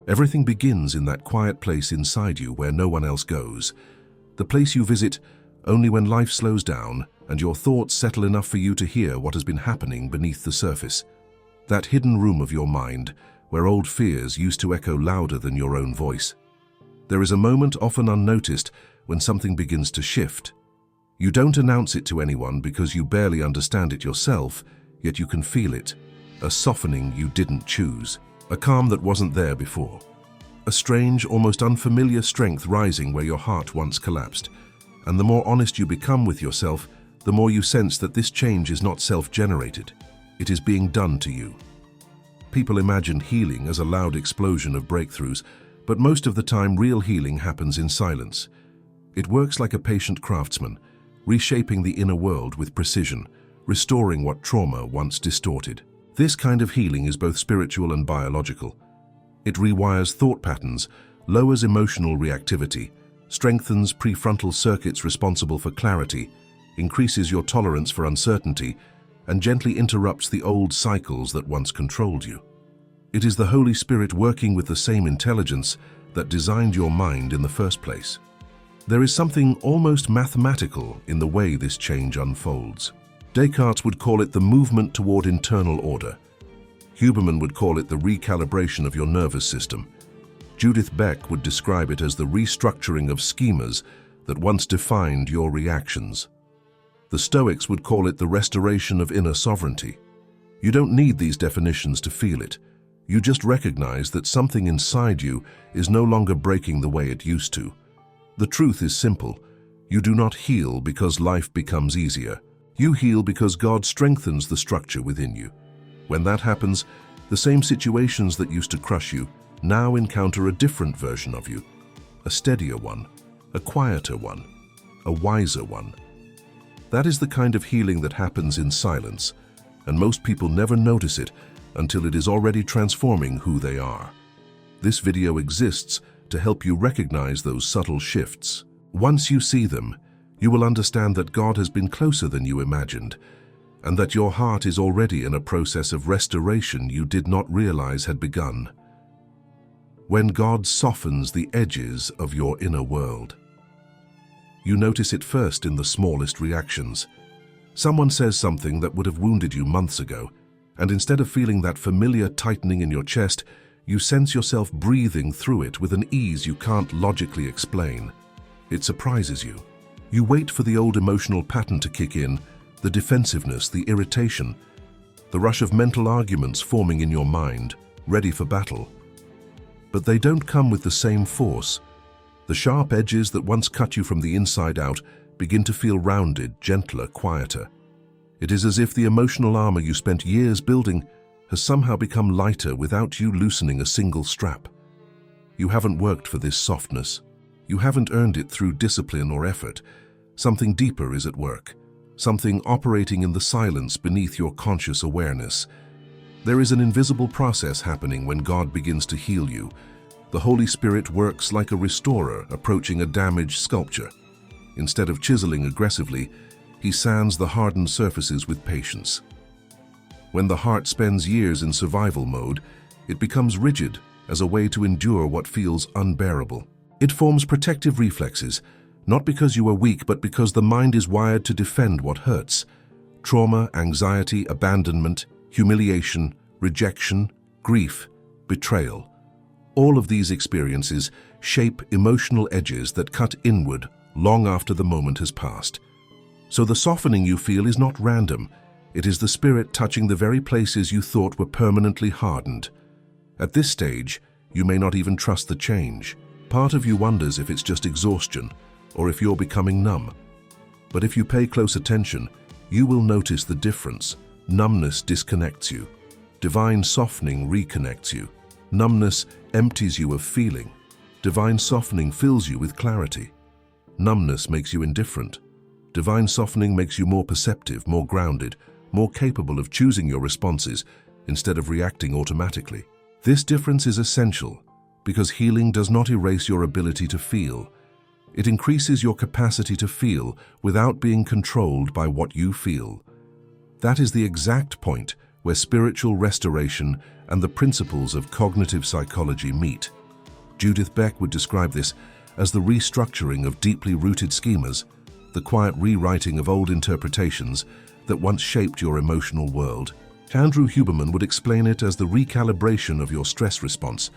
Everything begins in that quiet place inside you where no one else goes. The place you visit only when life slows down and your thoughts settle enough for you to hear what has been happening beneath the surface. That hidden room of your mind where old fears used to echo louder than your own voice. There is a moment often unnoticed when something begins to shift. You don't announce it to anyone because you barely understand it yourself, yet you can feel it. A softening you didn't choose. A calm that wasn't there before. A strange, almost unfamiliar strength rising where your heart once collapsed. And the more honest you become with yourself, the more you sense that this change is not self-generated. It is being done to you. People imagine healing as a loud explosion of breakthroughs, but most of the time real healing happens in silence. It works like a patient craftsman, reshaping the inner world with precision, restoring what trauma once distorted. This kind of healing is both spiritual and biological. It rewires thought patterns, lowers emotional reactivity, strengthens prefrontal circuits responsible for clarity, increases your tolerance for uncertainty, and gently interrupts the old cycles that once controlled you. It is the Holy Spirit working with the same intelligence that designed your mind in the first place. There is something almost mathematical in the way this change unfolds. Descartes would call it the movement toward internal order. Huberman would call it the recalibration of your nervous system. Judith Beck would describe it as the restructuring of schemas that once defined your reactions. The Stoics would call it the restoration of inner sovereignty. You don't need these definitions to feel it. You just recognize that something inside you is no longer breaking the way it used to. The truth is simple. You do not heal because life becomes easier. You heal because God strengthens the structure within you. When that happens, the same situations that used to crush you now encounter a different version of you. A steadier one, a quieter one, a wiser one. That is the kind of healing that happens in silence, and most people never notice it until it is already transforming who they are. This video exists to help you recognize those subtle shifts. Once you see them, you will understand that God has been closer than you imagined, and that your heart is already in a process of restoration you did not realize had begun. When God softens the edges of your inner world, you notice it first in the smallest reactions. Someone says something that would have wounded you months ago, and instead of feeling that familiar tightening in your chest, you sense yourself breathing through it with an ease you can't logically explain. It surprises you. You wait for the old emotional pattern to kick in, the defensiveness, the irritation, the rush of mental arguments forming in your mind, ready for battle. But they don't come with the same force. The sharp edges that once cut you from the inside out begin to feel rounded, gentler, quieter. It is as if the emotional armor you spent years building has somehow become lighter without you loosening a single strap. You haven't worked for this softness. You haven't earned it through discipline or effort. Something deeper is at work, something operating in the silence beneath your conscious awareness. There is an invisible process happening when God begins to heal you. The Holy Spirit works like a restorer approaching a damaged sculpture. Instead of chiseling aggressively, He sands the hardened surfaces with patience. When the heart spends years in survival mode, it becomes rigid as a way to endure what feels unbearable. It forms protective reflexes, not because you are weak, but because the mind is wired to defend what hurts. Trauma, anxiety, abandonment, humiliation, rejection, grief, betrayal. All of these experiences shape emotional edges that cut inward long after the moment has passed. So the softening you feel is not random. It is the Spirit touching the very places you thought were permanently hardened. At this stage, you may not even trust the change. Part of you wonders if it's just exhaustion or if you're becoming numb. But if you pay close attention, you will notice the difference. Numbness disconnects you. Divine softening reconnects you. Numbness empties you of feeling. Divine softening fills you with clarity. Numbness makes you indifferent. Divine softening makes you more perceptive, more grounded, more capable of choosing your responses instead of reacting automatically. This difference is essential because healing does not erase your ability to feel. It increases your capacity to feel without being controlled by what you feel. That is the exact point where spiritual restoration and the principles of cognitive psychology meet. Judith Beck would describe this as the restructuring of deeply rooted schemas, the quiet rewriting of old interpretations that once shaped your emotional world. Andrew Huberman would explain it as the recalibration of your stress response,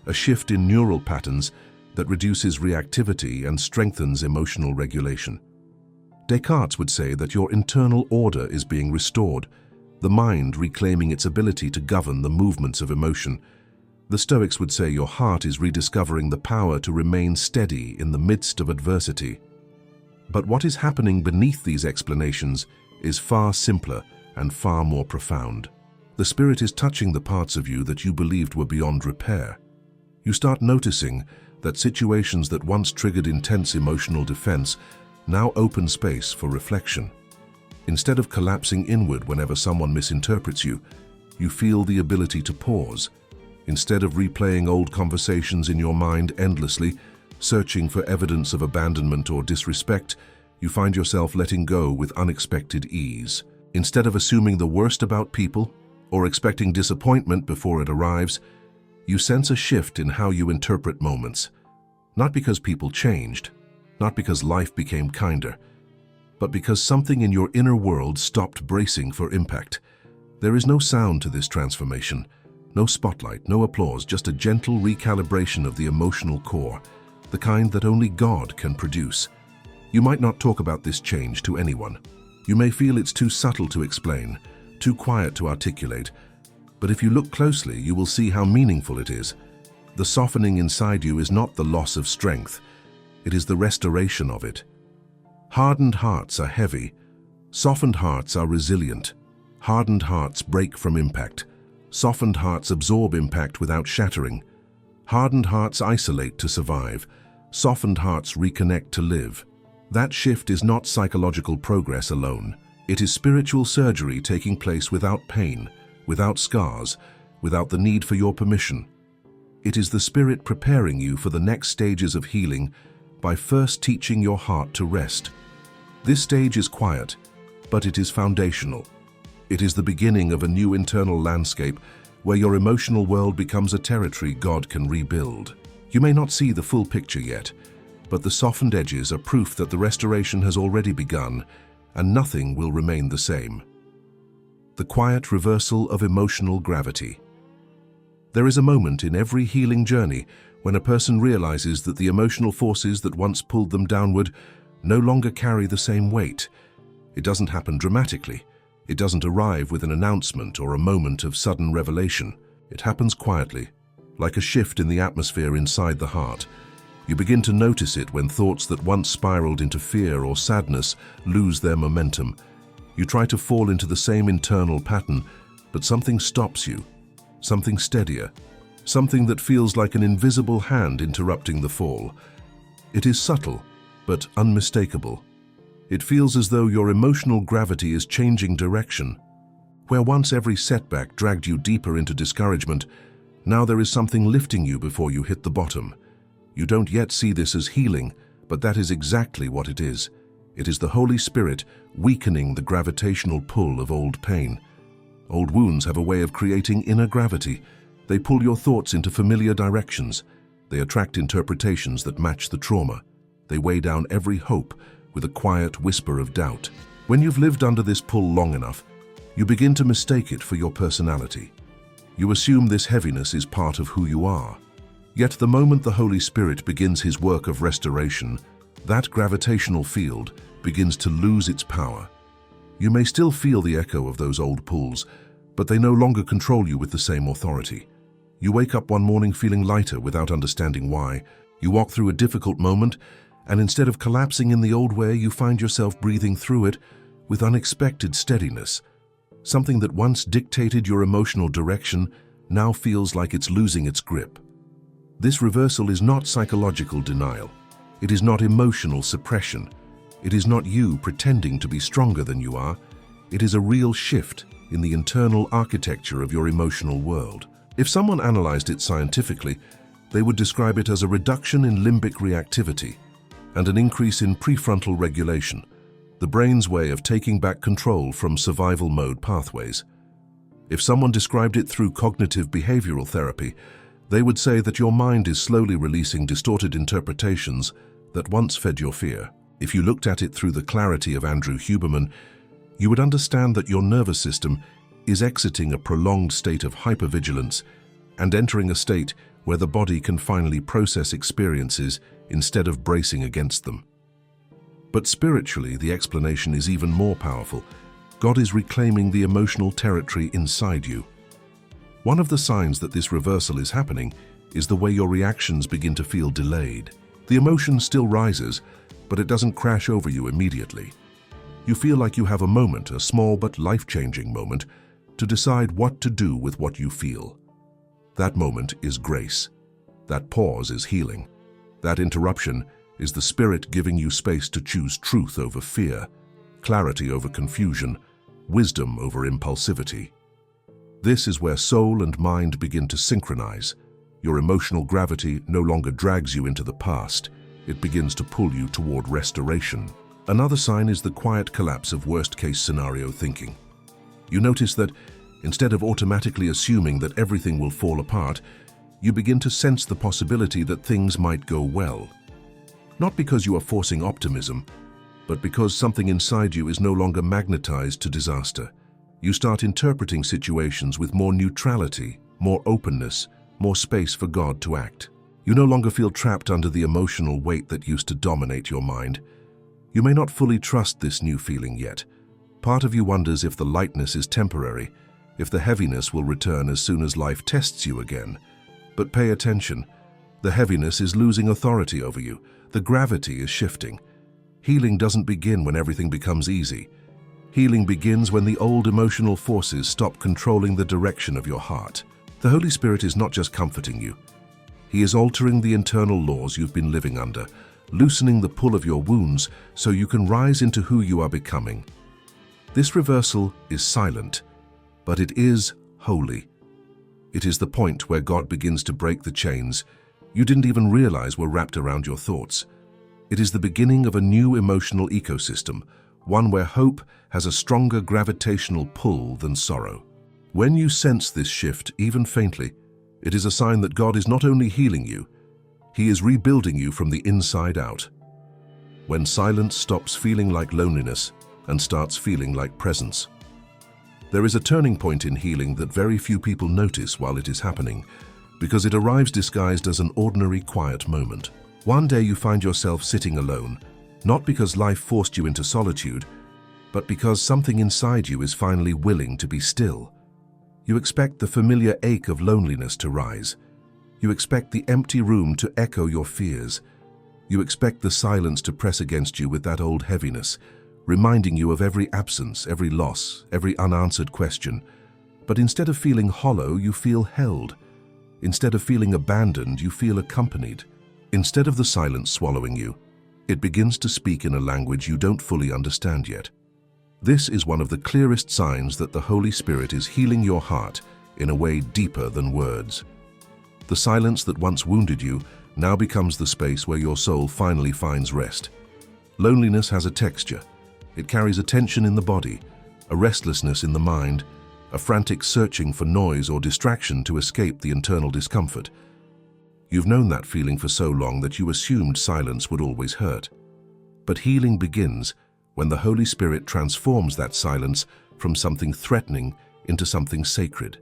a shift in neural patterns that reduces reactivity and strengthens emotional regulation. Descartes would say that your internal order is being restored, the mind reclaiming its ability to govern the movements of emotion. The Stoics would say your heart is rediscovering the power to remain steady in the midst of adversity. But what is happening beneath these explanations is far simpler and far more profound. The Spirit is touching the parts of you that you believed were beyond repair. You start noticing that situations that once triggered intense emotional defense now open space for reflection. Instead of collapsing inward whenever someone misinterprets you, you feel the ability to pause. Instead of replaying old conversations in your mind endlessly, searching for evidence of abandonment or disrespect, you find yourself letting go with unexpected ease. Instead of assuming the worst about people or expecting disappointment before it arrives, you sense a shift in how you interpret moments. Not because people changed, not because life became kinder, but because something in your inner world stopped bracing for impact. There is no sound to this transformation, no spotlight, no applause, just a gentle recalibration of the emotional core, the kind that only God can produce. You might not talk about this change to anyone. You may feel it's too subtle to explain, too quiet to articulate, but if you look closely, you will see how meaningful it is. The softening inside you is not the loss of strength, it is the restoration of it. Hardened hearts are heavy, softened hearts are resilient. Hardened hearts break from impact. Softened hearts absorb impact without shattering. Hardened hearts isolate to survive. Softened hearts reconnect to live. That shift is not psychological progress alone. It is spiritual surgery taking place without pain, without scars, without the need for your permission. It is the Spirit preparing you for the next stages of healing by first teaching your heart to rest. This stage is quiet, but it is foundational. It is the beginning of a new internal landscape where your emotional world becomes a territory God can rebuild. You may not see the full picture yet, but the softened edges are proof that the restoration has already begun and nothing will remain the same. The quiet reversal of emotional gravity. There is a moment in every healing journey when a person realizes that the emotional forces that once pulled them downward no longer carry the same weight. It doesn't happen dramatically. It doesn't arrive with an announcement or a moment of sudden revelation. It happens quietly, like a shift in the atmosphere inside the heart. You begin to notice it when thoughts that once spiraled into fear or sadness lose their momentum. You try to fall into the same internal pattern, but something stops you, something steadier, something that feels like an invisible hand interrupting the fall. It is subtle, but unmistakable. It feels as though your emotional gravity is changing direction. Where once every setback dragged you deeper into discouragement, now there is something lifting you before you hit the bottom. You don't yet see this as healing, but that is exactly what it is. It is the Holy Spirit weakening the gravitational pull of old pain. Old wounds have a way of creating inner gravity. They pull your thoughts into familiar directions. They attract interpretations that match the trauma. They weigh down every hope with a quiet whisper of doubt. When you've lived under this pull long enough, you begin to mistake it for your personality. You assume this heaviness is part of who you are. Yet the moment the Holy Spirit begins his work of restoration, that gravitational field begins to lose its power. You may still feel the echo of those old pulls, but they no longer control you with the same authority. You wake up one morning feeling lighter without understanding why. You walk through a difficult moment, and instead of collapsing in the old way, you find yourself breathing through it with unexpected steadiness. Something that once dictated your emotional direction now feels like it's losing its grip. This reversal is not psychological denial. It is not emotional suppression. It is not you pretending to be stronger than you are. It is a real shift in the internal architecture of your emotional world. If someone analyzed it scientifically, they would describe it as a reduction in limbic reactivity and an increase in prefrontal regulation, the brain's way of taking back control from survival mode pathways. If someone described it through cognitive behavioral therapy, They would say that your mind is slowly releasing distorted interpretations that once fed your fear. If you looked at it through the clarity of Andrew Huberman, you would understand that your nervous system is exiting a prolonged state of hypervigilance and entering a state where the body can finally process experiences instead of bracing against them. But spiritually, the explanation is even more powerful. God is reclaiming the emotional territory inside you. One of the signs that this reversal is happening is the way your reactions begin to feel delayed. The emotion still rises, but it doesn't crash over you immediately. You feel like you have a moment, a small but life-changing moment, to decide what to do with what you feel. That moment is grace. That pause is healing. That interruption is the Spirit giving you space to choose truth over fear, clarity over confusion, wisdom over impulsivity. This is where soul and mind begin to synchronize. Your emotional gravity no longer drags you into the past. It begins to pull you toward restoration. Another sign is the quiet collapse of worst-case scenario thinking. You notice that instead of automatically assuming that everything will fall apart, you begin to sense the possibility that things might go well. Not because you are forcing optimism, but because something inside you is no longer magnetized to disaster. You start interpreting situations with more neutrality, more openness, more space for God to act. You no longer feel trapped under the emotional weight that used to dominate your mind. You may not fully trust this new feeling yet. Part of you wonders if the lightness is temporary, if the heaviness will return as soon as life tests you again. But pay attention. The heaviness is losing authority over you. The gravity is shifting. Healing doesn't begin when everything becomes easy. Healing begins when the old emotional forces stop controlling the direction of your heart. The Holy Spirit is not just comforting you. He is altering the internal laws you've been living under, loosening the pull of your wounds so you can rise into who you are becoming. This reversal is silent, but it is holy. It is the point where God begins to break the chains you didn't even realize were wrapped around your thoughts. It is the beginning of a new emotional ecosystem, one where hope has a stronger gravitational pull than sorrow. When you sense this shift, even faintly, it is a sign that God is not only healing you, He is rebuilding you from the inside out. When silence stops feeling like loneliness and starts feeling like presence. There is a turning point in healing that very few people notice while it is happening, because it arrives disguised as an ordinary quiet moment. One day you find yourself sitting alone, not because life forced you into solitude, but because something inside you is finally willing to be still. You expect the familiar ache of loneliness to rise. You expect the empty room to echo your fears. You expect the silence to press against you with that old heaviness, reminding you of every absence, every loss, every unanswered question. But instead of feeling hollow, you feel held. Instead of feeling abandoned, you feel accompanied. Instead of the silence swallowing you, it begins to speak in a language you don't fully understand yet. This is one of the clearest signs that the Holy Spirit is healing your heart in a way deeper than words. The silence that once wounded you now becomes the space where your soul finally finds rest. Loneliness has a texture. It carries a tension in the body, a restlessness in the mind, a frantic searching for noise or distraction to escape the internal discomfort. You've known that feeling for so long that you assumed silence would always hurt. But healing begins when the Holy Spirit transforms that silence from something threatening into something sacred.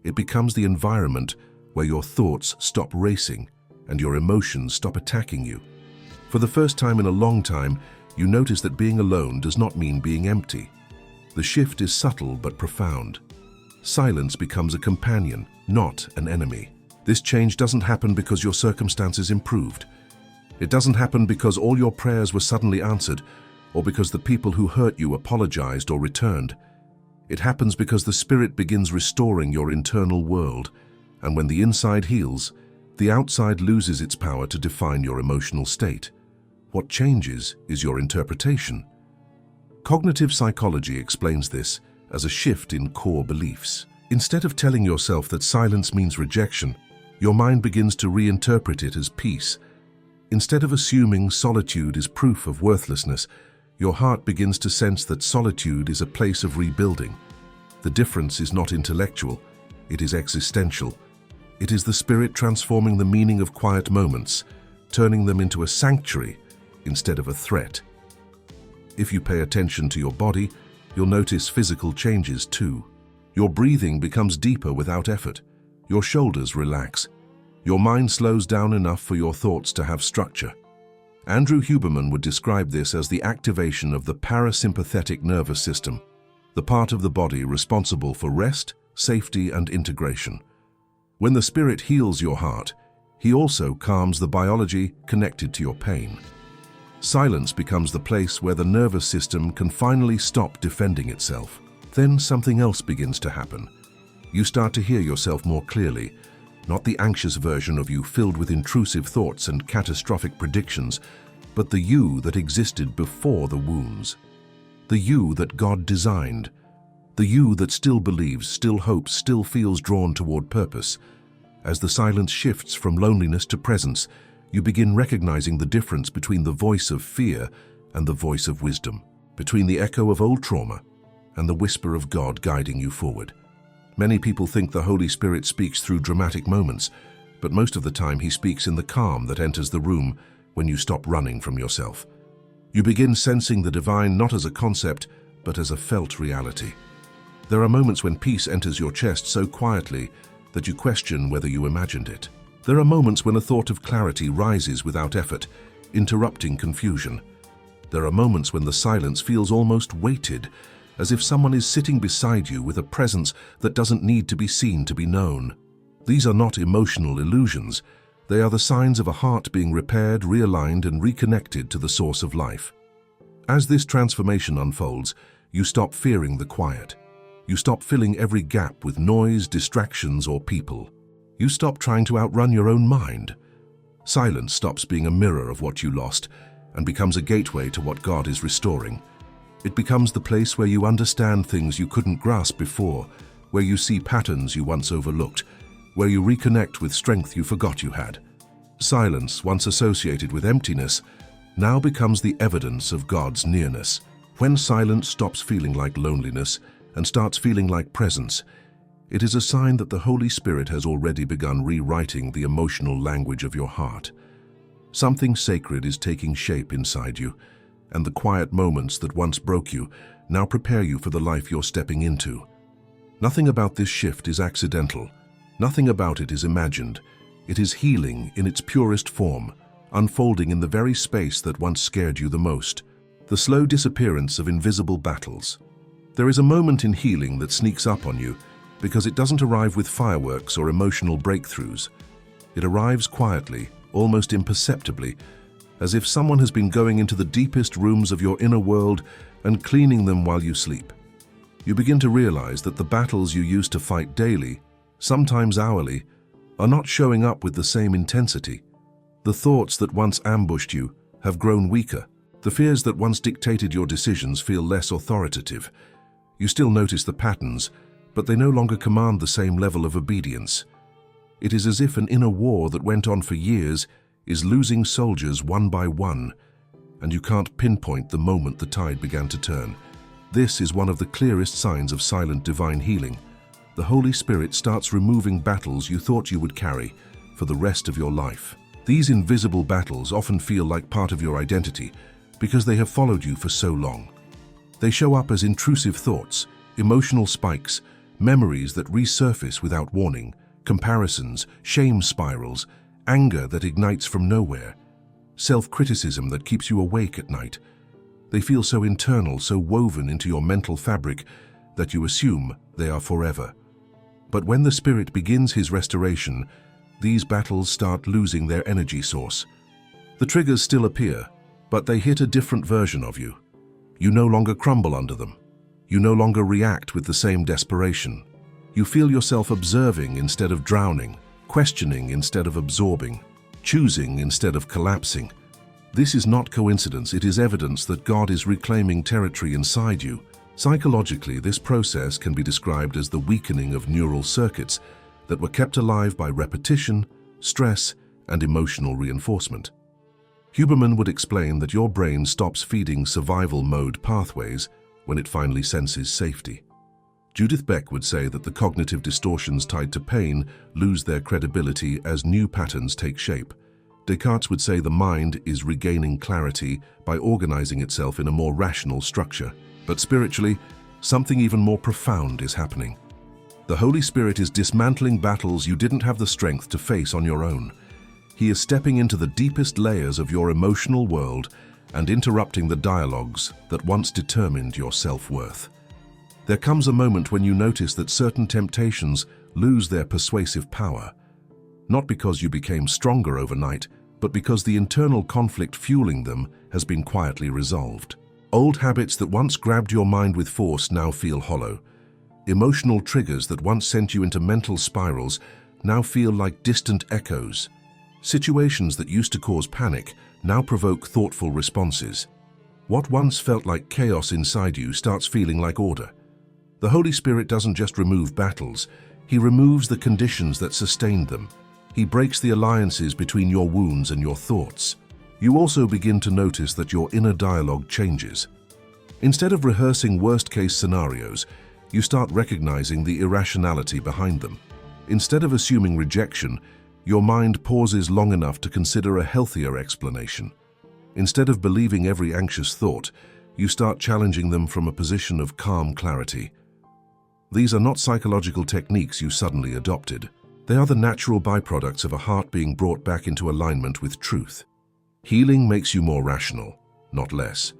It becomes the environment where your thoughts stop racing and your emotions stop attacking you. For the first time in a long time, you notice that being alone does not mean being empty. The shift is subtle but profound. Silence becomes a companion, not an enemy. This change doesn't happen because your circumstances improved. It doesn't happen because all your prayers were suddenly answered, or because the people who hurt you apologized or returned. It happens because the Spirit begins restoring your internal world, and when the inside heals, the outside loses its power to define your emotional state. What changes is your interpretation. Cognitive psychology explains this as a shift in core beliefs. Instead of telling yourself that silence means rejection, your mind begins to reinterpret it as peace. Instead of assuming solitude is proof of worthlessness, your heart begins to sense that solitude is a place of rebuilding. The difference is not intellectual, it is existential. It is the Spirit transforming the meaning of quiet moments, turning them into a sanctuary instead of a threat. If you pay attention to your body, you'll notice physical changes too. Your breathing becomes deeper without effort. Your shoulders relax. Your mind slows down enough for your thoughts to have structure. Andrew Huberman would describe this as the activation of the parasympathetic nervous system, the part of the body responsible for rest, safety, and integration. When the Spirit heals your heart, He also calms the biology connected to your pain. Silence becomes the place where the nervous system can finally stop defending itself. Then something else begins to happen. You start to hear yourself more clearly, not the anxious version of you filled with intrusive thoughts and catastrophic predictions, but the you that existed before the wounds. The you that God designed. The you that still believes, still hopes, still feels drawn toward purpose. As the silence shifts from loneliness to presence, you begin recognizing the difference between the voice of fear and the voice of wisdom, between the echo of old trauma and the whisper of God guiding you forward. Many people think the Holy Spirit speaks through dramatic moments, but most of the time He speaks in the calm that enters the room when you stop running from yourself. You begin sensing the divine not as a concept, but as a felt reality. There are moments when peace enters your chest so quietly that you question whether you imagined it. There are moments when a thought of clarity rises without effort, interrupting confusion. There are moments when the silence feels almost weighted, as if someone is sitting beside you with a presence that doesn't need to be seen to be known. These are not emotional illusions. They are the signs of a heart being repaired, realigned, and reconnected to the source of life. As this transformation unfolds, you stop fearing the quiet. You stop filling every gap with noise, distractions, or people. You stop trying to outrun your own mind. Silence stops being a mirror of what you lost and becomes a gateway to what God is restoring. It becomes the place where you understand things you couldn't grasp before, where you see patterns you once overlooked, where you reconnect with strength you forgot you had. Silence, once associated with emptiness, now becomes the evidence of God's nearness. When silence stops feeling like loneliness and starts feeling like presence, it is a sign that the Holy Spirit has already begun rewriting the emotional language of your heart. Something sacred is taking shape inside you, and the quiet moments that once broke you now prepare you for the life you're stepping into. Nothing about this shift is accidental. Nothing about it is imagined. It is healing in its purest form, unfolding in the very space that once scared you the most. The slow disappearance of invisible battles. There is a moment in healing that sneaks up on you because it doesn't arrive with fireworks or emotional breakthroughs. It arrives quietly, almost imperceptibly, as if someone has been going into the deepest rooms of your inner world and cleaning them while you sleep. You begin to realize that the battles you used to fight daily, sometimes hourly, are not showing up with the same intensity. The thoughts that once ambushed you have grown weaker. The fears that once dictated your decisions feel less authoritative. You still notice the patterns, but they no longer command the same level of obedience. It is as if an inner war that went on for years is losing soldiers one by one, and you can't pinpoint the moment the tide began to turn. This is one of the clearest signs of silent divine healing. The Holy Spirit starts removing battles you thought you would carry for the rest of your life. These invisible battles often feel like part of your identity because they have followed you for so long. They show up as intrusive thoughts, emotional spikes, memories that resurface without warning, comparisons, shame spirals, anger that ignites from nowhere, self-criticism that keeps you awake at night. They feel so internal, so woven into your mental fabric that you assume they are forever. But when the Spirit begins His restoration, these battles start losing their energy source. The triggers still appear, but they hit a different version of you. You no longer crumble under them. You no longer react with the same desperation. You feel yourself observing instead of drowning, questioning instead of absorbing, choosing instead of collapsing. This is not coincidence, it is evidence that God is reclaiming territory inside you. Psychologically, this process can be described as the weakening of neural circuits that were kept alive by repetition, stress, and emotional reinforcement. Huberman would explain that your brain stops feeding survival mode pathways when it finally senses safety. Judith Beck would say that the cognitive distortions tied to pain lose their credibility as new patterns take shape. Descartes would say the mind is regaining clarity by organizing itself in a more rational structure. But spiritually, something even more profound is happening. The Holy Spirit is dismantling battles you didn't have the strength to face on your own. He is stepping into the deepest layers of your emotional world and interrupting the dialogues that once determined your self-worth. There comes a moment when you notice that certain temptations lose their persuasive power, not because you became stronger overnight, but because the internal conflict fueling them has been quietly resolved. Old habits that once grabbed your mind with force now feel hollow. Emotional triggers that once sent you into mental spirals now feel like distant echoes. Situations that used to cause panic now provoke thoughtful responses. What once felt like chaos inside you starts feeling like order. The Holy Spirit doesn't just remove battles, He removes the conditions that sustained them. He breaks the alliances between your wounds and your thoughts. You also begin to notice that your inner dialogue changes. Instead of rehearsing worst-case scenarios, you start recognizing the irrationality behind them. Instead of assuming rejection, your mind pauses long enough to consider a healthier explanation. Instead of believing every anxious thought, you start challenging them from a position of calm clarity. These are not psychological techniques you suddenly adopted. They are the natural byproducts of a heart being brought back into alignment with truth. Healing makes you more rational, not less.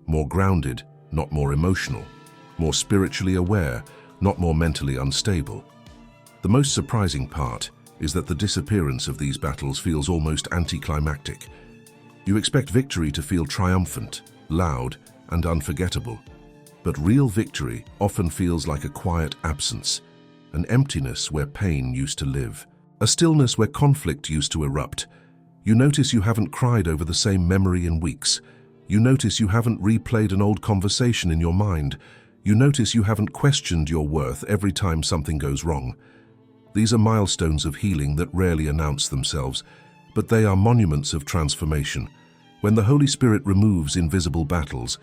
More grounded, not more emotional. More spiritually aware, not more mentally unstable. The most surprising part is that the disappearance of these battles feels almost anticlimactic. You expect victory to feel triumphant, loud, and unforgettable. But real victory often feels like a quiet absence, an emptiness where pain used to live, a stillness where conflict used to erupt. You notice you haven't cried over the same memory in weeks. You notice you haven't replayed an old conversation in your mind. You notice you haven't questioned your worth every time something goes wrong. These are milestones of healing that rarely announce themselves, but they are monuments of transformation. When the Holy Spirit removes invisible battles,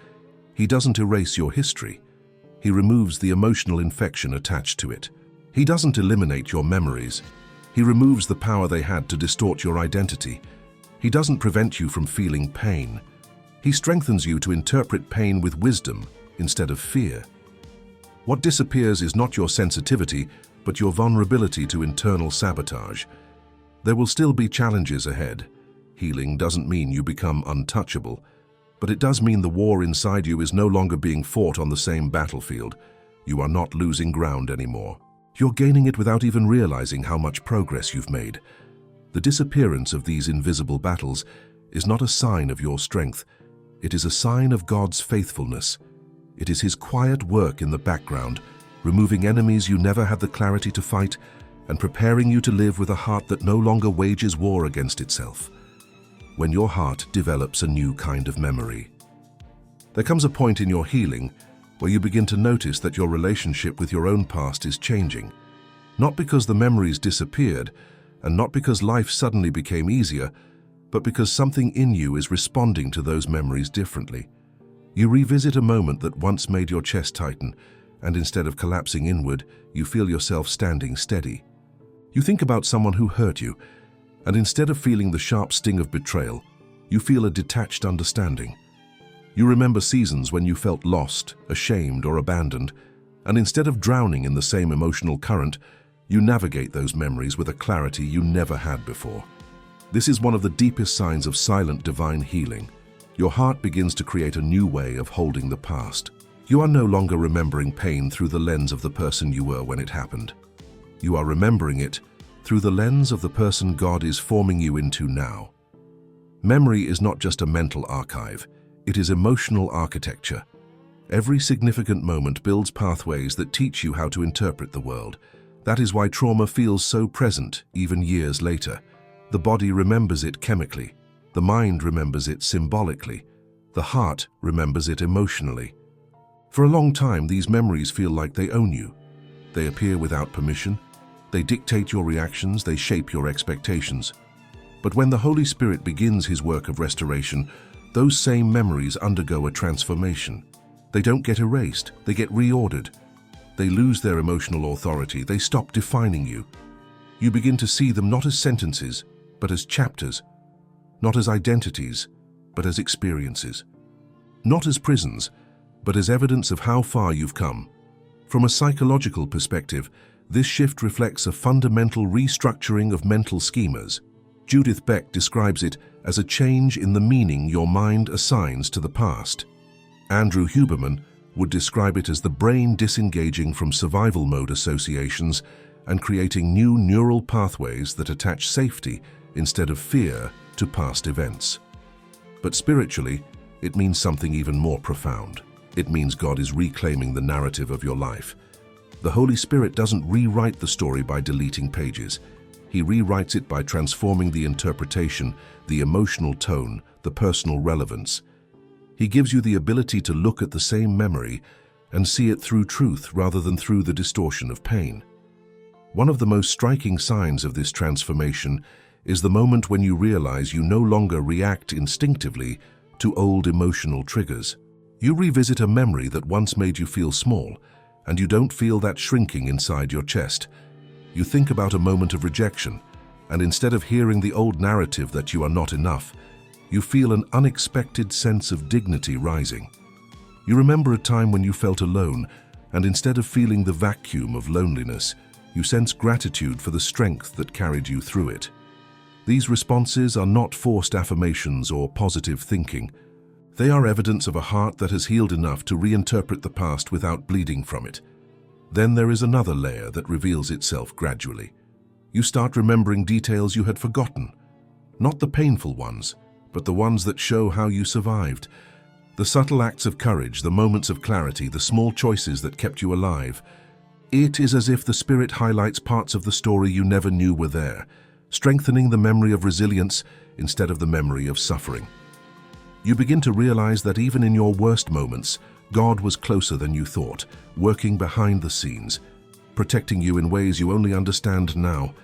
He doesn't erase your history. He removes the emotional infection attached to it. He doesn't eliminate your memories. He removes the power they had to distort your identity. He doesn't prevent you from feeling pain. He strengthens you to interpret pain with wisdom instead of fear. What disappears is not your sensitivity, but your vulnerability to internal sabotage. There will still be challenges ahead. Healing doesn't mean you become untouchable, but it does mean the war inside you is no longer being fought on the same battlefield. You are not losing ground anymore. You're gaining it without even realizing how much progress you've made. The disappearance of these invisible battles is not a sign of your strength. It is a sign of God's faithfulness. It is His quiet work in the background, removing enemies you never had the clarity to fight and preparing you to live with a heart that no longer wages war against itself. When your heart develops a new kind of memory. There comes a point in your healing where you begin to notice that your relationship with your own past is changing. Not because the memories disappeared, and not because life suddenly became easier, but because something in you is responding to those memories differently. You revisit a moment that once made your chest tighten, and instead of collapsing inward, you feel yourself standing steady. You think about someone who hurt you, and instead of feeling the sharp sting of betrayal, you feel a detached understanding. You remember seasons when you felt lost, ashamed, or abandoned, and instead of drowning in the same emotional current, you navigate those memories with a clarity you never had before. This is one of the deepest signs of silent divine healing. Your heart begins to create a new way of holding the past. You are no longer remembering pain through the lens of the person you were when it happened. You are remembering it through the lens of the person God is forming you into now. Memory is not just a mental archive, it is emotional architecture. Every significant moment builds pathways that teach you how to interpret the world. That is why trauma feels so present, even years later. The body remembers it chemically, the mind remembers it symbolically, the heart remembers it emotionally. For a long time, these memories feel like they own you. They appear without permission. They dictate your reactions, they shape your expectations. But when the Holy Spirit begins His work of restoration, those same memories undergo a transformation. They don't get erased, they get reordered. They lose their emotional authority. They stop defining you. You begin to see them not as sentences, but as chapters. Not as identities, but as experiences. Not as prisons, but as evidence of how far you've come. From a psychological perspective, this shift reflects a fundamental restructuring of mental schemas. Judith Beck describes it as a change in the meaning your mind assigns to the past. Andrew Huberman would describe it as the brain disengaging from survival mode associations and creating new neural pathways that attach safety instead of fear to past events. But spiritually, it means something even more profound. It means God is reclaiming the narrative of your life. The Holy Spirit doesn't rewrite the story by deleting pages. He rewrites it by transforming the interpretation, the emotional tone, the personal relevance. He gives you the ability to look at the same memory and see it through truth rather than through the distortion of pain. One of the most striking signs of this transformation is the moment when you realize you no longer react instinctively to old emotional triggers. You revisit a memory that once made you feel small, and you don't feel that shrinking inside your chest. You think about a moment of rejection, and instead of hearing the old narrative that you are not enough, you feel an unexpected sense of dignity rising. You remember a time when you felt alone, and instead of feeling the vacuum of loneliness, you sense gratitude for the strength that carried you through it. These responses are not forced affirmations or positive thinking. They are evidence of a heart that has healed enough to reinterpret the past without bleeding from it. Then there is another layer that reveals itself gradually. You start remembering details you had forgotten. Not the painful ones, but the ones that show how you survived. The subtle acts of courage, the moments of clarity, the small choices that kept you alive. It is as if the Spirit highlights parts of the story you never knew were there, strengthening the memory of resilience instead of the memory of suffering. You begin to realize that even in your worst moments, God was closer than you thought, working behind the scenes, protecting you in ways you only understand now.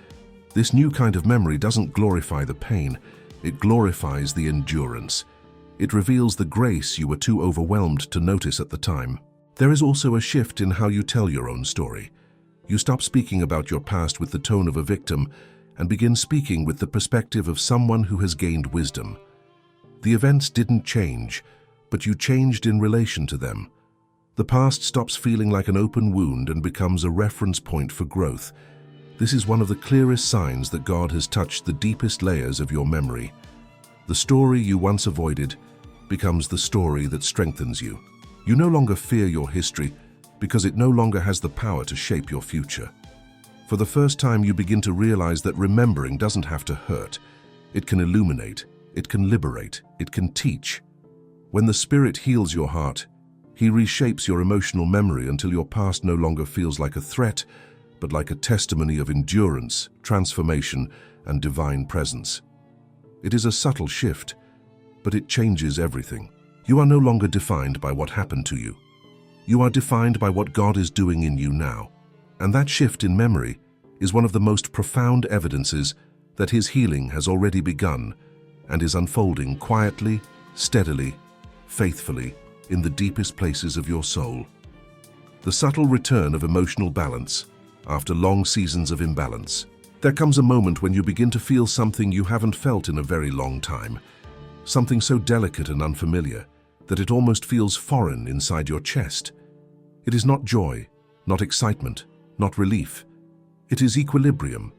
This new kind of memory doesn't glorify the pain, it glorifies the endurance. It reveals the grace you were too overwhelmed to notice at the time. There is also a shift in how you tell your own story. You stop speaking about your past with the tone of a victim and begin speaking with the perspective of someone who has gained wisdom. The events didn't change, but you changed in relation to them. The past stops feeling like an open wound and becomes a reference point for growth. This is one of the clearest signs that God has touched the deepest layers of your memory. The story you once avoided becomes the story that strengthens you. You no longer fear your history because it no longer has the power to shape your future. For the first time, you begin to realize that remembering doesn't have to hurt. It can illuminate, it can liberate, it can teach. When the Spirit heals your heart, He reshapes your emotional memory until your past no longer feels like a threat, but like a testimony of endurance, transformation, and divine presence. It is a subtle shift, but it changes everything. You are no longer defined by what happened to you. You are defined by what God is doing in you now. And that shift in memory is one of the most profound evidences that His healing has already begun and is unfolding quietly, steadily, faithfully in the deepest places of your soul. The subtle return of emotional balance after long seasons of imbalance. There comes a moment when you begin to feel something you haven't felt in a very long time, something so delicate and unfamiliar that it almost feels foreign inside your chest. It is not joy, not excitement, not relief. It is equilibrium,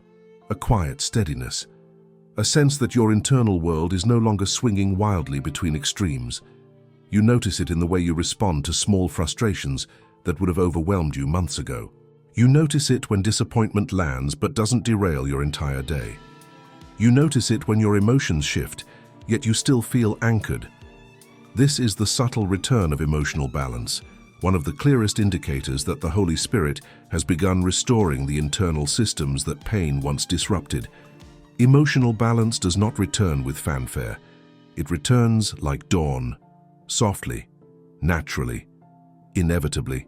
a quiet steadiness, a sense that your internal world is no longer swinging wildly between extremes. You notice it in the way you respond to small frustrations that would have overwhelmed you months ago. You notice it when disappointment lands but doesn't derail your entire day. You notice it when your emotions shift, yet you still feel anchored. This is the subtle return of emotional balance, one of the clearest indicators that the Holy Spirit has begun restoring the internal systems that pain once disrupted. Emotional balance does not return with fanfare. It returns like dawn, softly, naturally, inevitably.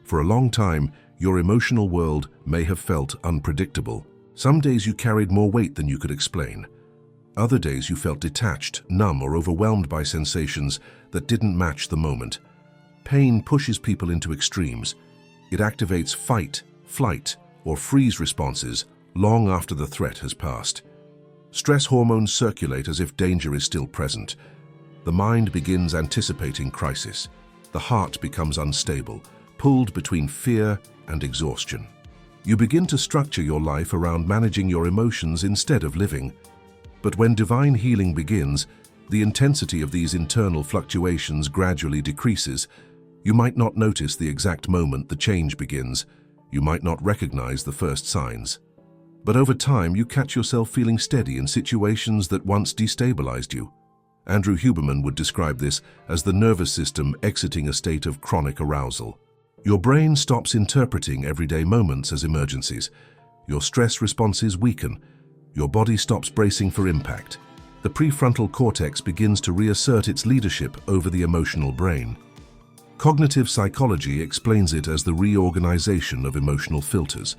For a long time, your emotional world may have felt unpredictable. Some days you carried more weight than you could explain. Other days you felt detached, numb, or overwhelmed by sensations that didn't match the moment. Pain pushes people into extremes. It activates fight, flight, or freeze responses long after the threat has passed. Stress hormones circulate as if danger is still present. The mind begins anticipating crisis. The heart becomes unstable, pulled between fear and exhaustion. You begin to structure your life around managing your emotions instead of living. But when divine healing begins, the intensity of these internal fluctuations gradually decreases. You might not notice the exact moment the change begins. You might not recognize the first signs. But over time, you catch yourself feeling steady in situations that once destabilized you. Andrew Huberman would describe this as the nervous system exiting a state of chronic arousal. Your brain stops interpreting everyday moments as emergencies. Your stress responses weaken. Your body stops bracing for impact. The prefrontal cortex begins to reassert its leadership over the emotional brain. Cognitive psychology explains it as the reorganization of emotional filters.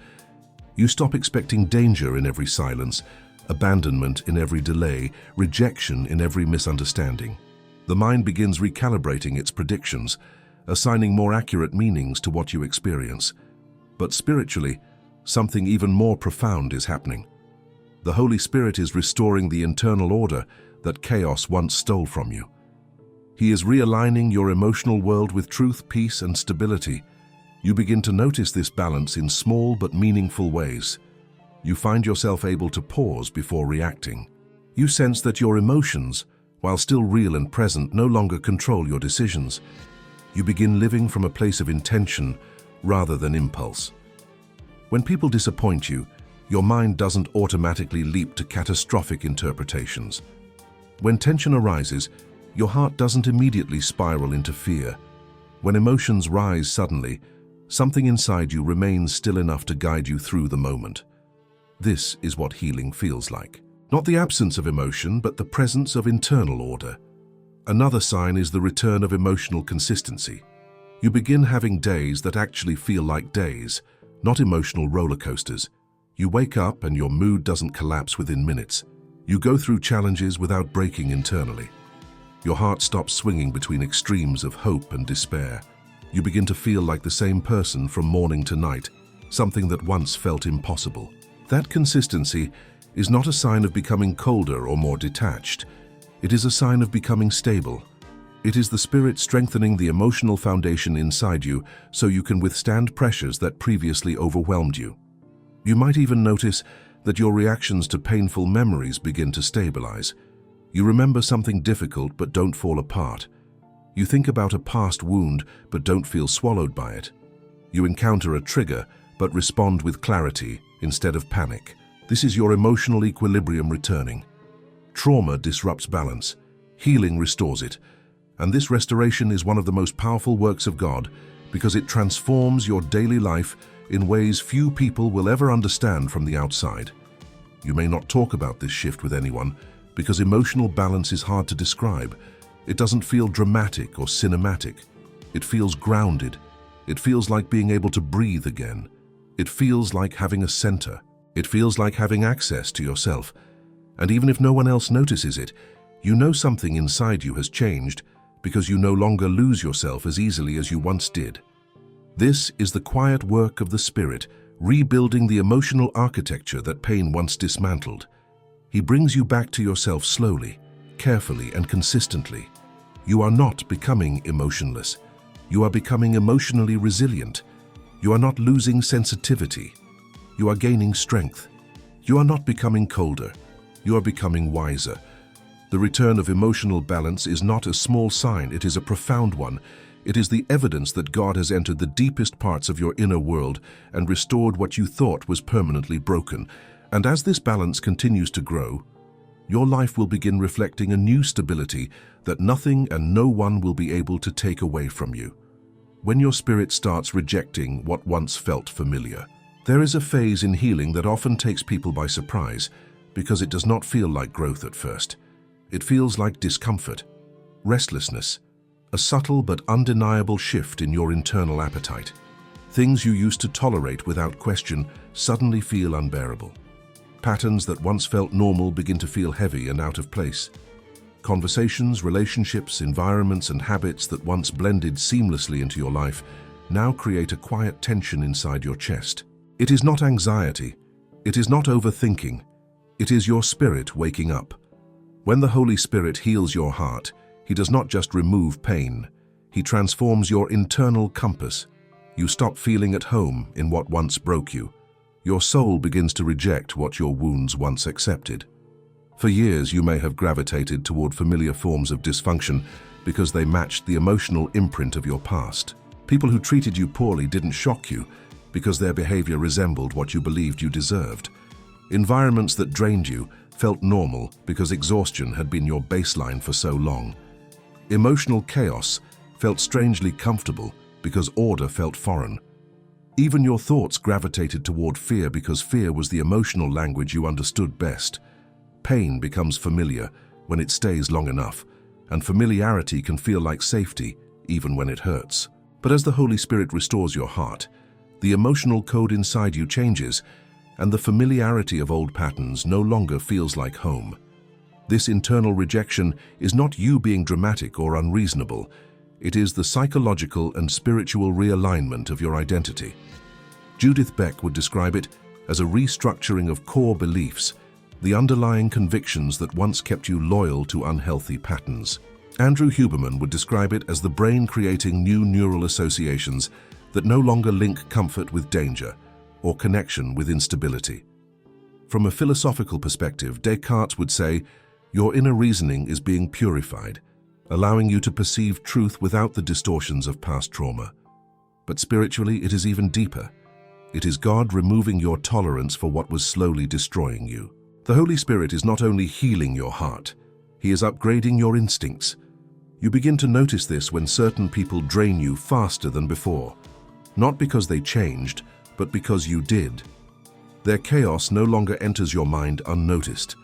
You stop expecting danger in every silence, abandonment in every delay, rejection in every misunderstanding. The mind begins recalibrating its predictions, assigning more accurate meanings to what you experience. But spiritually, something even more profound is happening. The Holy Spirit is restoring the internal order that chaos once stole from you. He is realigning your emotional world with truth, peace, and stability. You begin to notice this balance in small but meaningful ways. You find yourself able to pause before reacting. You sense that your emotions, while still real and present, no longer control your decisions. You begin living from a place of intention rather than impulse. When people disappoint you, your mind doesn't automatically leap to catastrophic interpretations. When tension arises, your heart doesn't immediately spiral into fear. When emotions rise suddenly, something inside you remains still enough to guide you through the moment. This is what healing feels like. Not the absence of emotion, but the presence of internal order. Another sign is the return of emotional consistency. You begin having days that actually feel like days, not emotional roller coasters. You wake up and your mood doesn't collapse within minutes. You go through challenges without breaking internally. Your heart stops swinging between extremes of hope and despair. You begin to feel like the same person from morning to night, something that once felt impossible. That consistency is not a sign of becoming colder or more detached. It is a sign of becoming stable. It is the Spirit strengthening the emotional foundation inside you so you can withstand pressures that previously overwhelmed you. You might even notice that your reactions to painful memories begin to stabilize. You remember something difficult but don't fall apart. You think about a past wound but don't feel swallowed by it. You encounter a trigger but respond with clarity instead of panic. This is your emotional equilibrium returning. Trauma disrupts balance. Healing restores it. And this restoration is one of the most powerful works of God because it transforms your daily life in ways few people will ever understand from the outside. You may not talk about this shift with anyone because emotional balance is hard to describe. It doesn't feel dramatic or cinematic. It feels grounded. It feels like being able to breathe again. It feels like having a center. It feels like having access to yourself. And even if no one else notices it, you know something inside you has changed because you no longer lose yourself as easily as you once did. This is the quiet work of the Spirit, rebuilding the emotional architecture that pain once dismantled. He brings you back to yourself slowly, carefully, and consistently. You are not becoming emotionless. You are becoming emotionally resilient. You are not losing sensitivity. You are gaining strength. You are not becoming colder. You are becoming wiser. The return of emotional balance is not a small sign, it is a profound one. It is the evidence that God has entered the deepest parts of your inner world and restored what you thought was permanently broken. And as this balance continues to grow, your life will begin reflecting a new stability that nothing and no one will be able to take away from you. When your spirit starts rejecting what once felt familiar, there is a phase in healing that often takes people by surprise because it does not feel like growth at first. It feels like discomfort, restlessness, a subtle but undeniable shift in your internal appetite. Things you used to tolerate without question suddenly feel unbearable. Patterns that once felt normal begin to feel heavy and out of place. Conversations, relationships, environments, and habits that once blended seamlessly into your life now create a quiet tension inside your chest. It is not anxiety. It is not overthinking. It is your spirit waking up. When the Holy Spirit heals your heart, He does not just remove pain. He transforms your internal compass. You stop feeling at home in what once broke you. Your soul begins to reject what your wounds once accepted. For years, you may have gravitated toward familiar forms of dysfunction because they matched the emotional imprint of your past. People who treated you poorly didn't shock you because their behavior resembled what you believed you deserved. Environments that drained you felt normal because exhaustion had been your baseline for so long. Emotional chaos felt strangely comfortable because order felt foreign. Even your thoughts gravitated toward fear because fear was the emotional language you understood best. Pain becomes familiar when it stays long enough, and familiarity can feel like safety even when it hurts. But as the Holy Spirit restores your heart, the emotional code inside you changes, and the familiarity of old patterns no longer feels like home. This internal rejection is not you being dramatic or unreasonable. It is the psychological and spiritual realignment of your identity. Judith Beck would describe it as a restructuring of core beliefs, the underlying convictions that once kept you loyal to unhealthy patterns. Andrew Huberman would describe it as the brain creating new neural associations that no longer link comfort with danger or connection with instability. From a philosophical perspective, Descartes would say, your inner reasoning is being purified, allowing you to perceive truth without the distortions of past trauma. But spiritually, it is even deeper. It is God removing your tolerance for what was slowly destroying you. The Holy Spirit is not only healing your heart, He is upgrading your instincts. You begin to notice this when certain people drain you faster than before, not because they changed, but because you did. Their chaos no longer enters your mind unnoticed.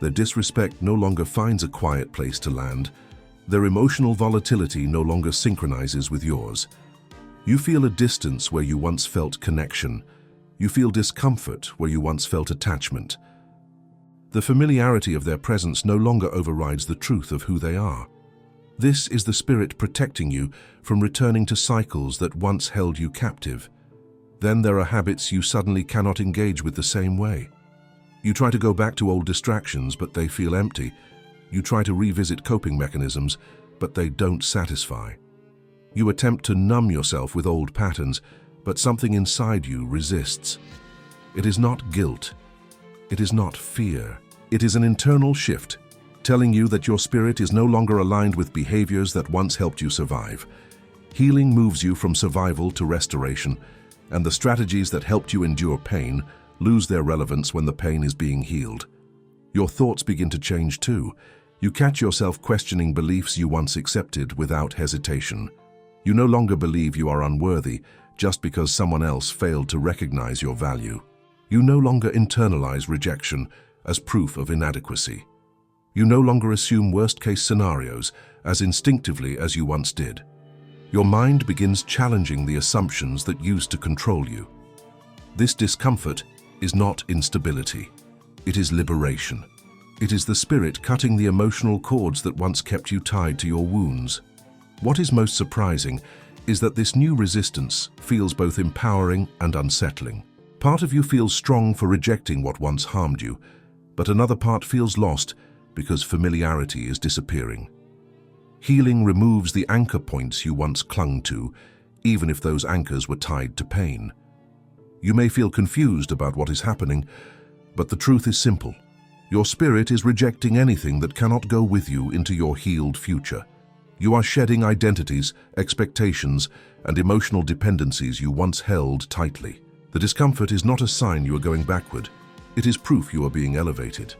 Their disrespect no longer finds a quiet place to land. Their emotional volatility no longer synchronizes with yours. You feel a distance where you once felt connection. You feel discomfort where you once felt attachment. The familiarity of their presence no longer overrides the truth of who they are. This is the Spirit protecting you from returning to cycles that once held you captive. Then there are habits you suddenly cannot engage with the same way. You try to go back to old distractions, but they feel empty. You try to revisit coping mechanisms, but they don't satisfy. You attempt to numb yourself with old patterns, but something inside you resists. It is not guilt. It is not fear. It is an internal shift, telling you that your spirit is no longer aligned with behaviors that once helped you survive. Healing moves you from survival to restoration, and the strategies that helped you endure pain lose their relevance when the pain is being healed. Your thoughts begin to change too. You catch yourself questioning beliefs you once accepted without hesitation. You no longer believe you are unworthy just because someone else failed to recognize your value. You no longer internalize rejection as proof of inadequacy. You no longer assume worst-case scenarios as instinctively as you once did. Your mind begins challenging the assumptions that used to control you. This discomfort is not instability. It is liberation. It is the Spirit cutting the emotional cords that once kept you tied to your wounds. What is most surprising is that this new resistance feels both empowering and unsettling. Part of you feels strong for rejecting what once harmed you, but another part feels lost because familiarity is disappearing. Healing removes the anchor points you once clung to, even if those anchors were tied to pain. You may feel confused about what is happening, but the truth is simple. Your spirit is rejecting anything that cannot go with you into your healed future. You are shedding identities, expectations, and emotional dependencies you once held tightly. The discomfort is not a sign you are going backward. It is proof you are being elevated.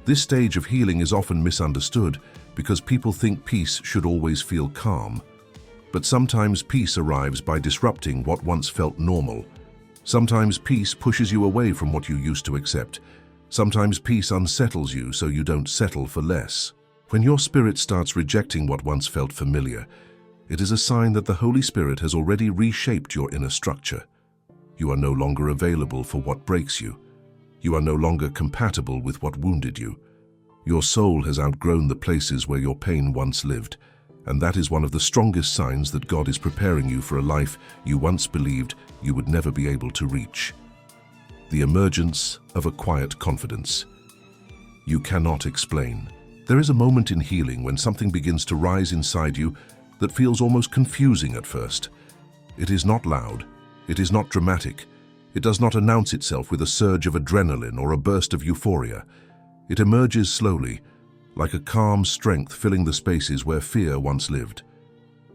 This stage of healing is often misunderstood because people think peace should always feel calm. But sometimes peace arrives by disrupting what once felt normal. Sometimes peace pushes you away from what you used to accept. Sometimes peace unsettles you so you don't settle for less. When your spirit starts rejecting what once felt familiar, it is a sign that the Holy Spirit has already reshaped your inner structure. You are no longer available for what breaks you. You are no longer compatible with what wounded you. Your soul has outgrown the places where your pain once lived, And that is one of the strongest signs that God is preparing you for a life you once believed you would never be able to reach. The emergence of a quiet confidence. You cannot explain. There is a moment in healing when something begins to rise inside you that feels almost confusing at first. It is not loud. It is not dramatic. It does not announce itself with a surge of adrenaline or a burst of euphoria. It emerges slowly, like a calm strength filling the spaces where fear once lived.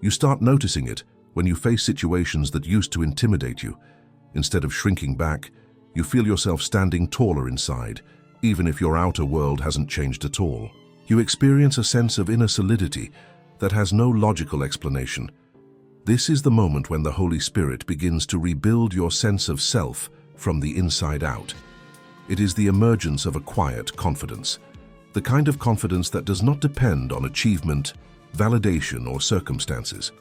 You start noticing it when you face situations that used to intimidate you. Instead of shrinking back, you feel yourself standing taller inside, even if your outer world hasn't changed at all. You experience a sense of inner solidity that has no logical explanation. This is the moment when the Holy Spirit begins to rebuild your sense of self from the inside out. It is the emergence of a quiet confidence, the kind of confidence that does not depend on achievement, validation, or circumstances.